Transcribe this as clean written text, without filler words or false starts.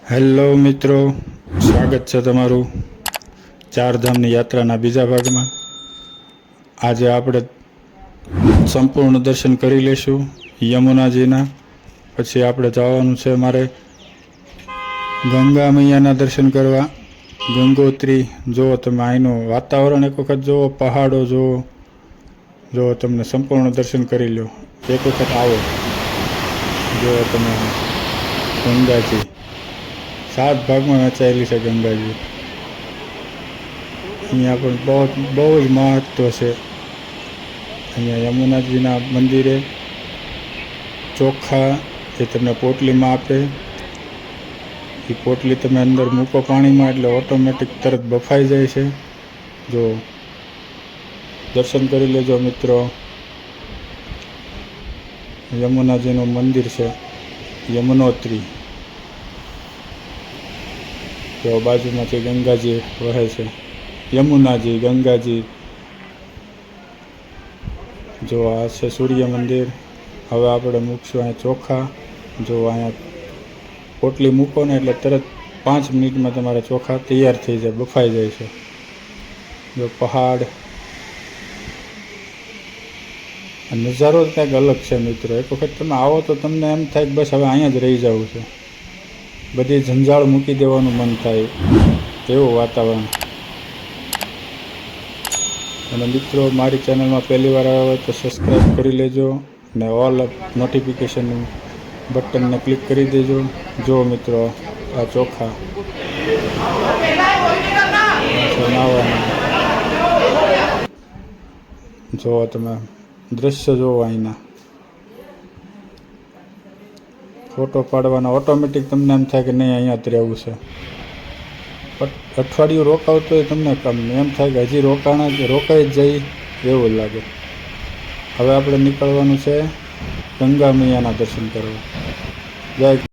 Hello મિત્રો, સ્વાગત છે તમારું ચારધામની યાત્રાના બીજા ભાગમાં. આજે આપણે સંપૂર્ણ દર્શન કરી લઈશું યમુનાજીના. પછી આપણે જવાનું છે મારે ગંગા મૈયાના દર્શન કરવા. ગંગોત્રી જુઓ તમે, અહીંનું વાતાવરણ એક વખત જુઓ, પહાડો જુઓ તમને સંપૂર્ણ દર્શન કરી લો. એક વખત આવો, જુઓ તમે ગંગાજી. 7 ભાગમાં વહેંચાયેલી છે ગંગાજી. અહીંયા પણ બહુ જ મહત્વ છે. અહીંયા યમુનાજીના મંદિરે ચોખા એ તમને પોટલીમાં આપે. એ પોટલી તમે અંદર મૂકો પાણીમાં એટલે ઓટોમેટિક તરત બફાઈ જાય છે. જો દર્શન કરી લેજો મિત્રો. યમુનાજીનું મંદિર છે યમુનોત્રી. તો બાજુમાંથી ગંગાજી વહે છે. યમુનાજી, ગંગાજી. જો આ છે સૂર્ય મંદિર. હવે આપણે મૂકશું અહીંયા ચોખા. જો અહીંયા પોટલી મૂકો ને એટલે તરત 5 મિનિટમાં તમારા ચોખા તૈયાર થઈ જાય, બફાઈ જાય છે. જો પહાડ, નજારો કંઈક અલગ છે મિત્રો. એક વખત તમે આવો તો તમને એમ થાય કે બસ હવે અહીંયા જ રહી જવું છે. બધી ઝંઝાળ મૂકી દેવાનું મન થાય એવું વાતાવરણ. અને મિત્રો, મારી ચેનલમાં પહેલી વાર આવ્યા હોય તો સબસ્ક્રાઈબ કરી લેજો અને ઓલ નોટિફિકેશન બટનને ક્લિક કરી દેજો. જો મિત્રો, આ ચોખા નાવાના. જુઓ તમે દ્રશ્ય, જુઓ અહીંના ફોટો પાડવાના. ઓટોમેટિક તમને એમ થાય કે નહીં અહીંયા જ રહેવું છે. અઠવાડિયું રોકાવ તો તમને એમ થાય કે હજી રોકાઈ જ જાય એવું લાગે. હવે આપણે નીકળવાનું છે ગંગા મૈયાના દર્શન કરવા. જય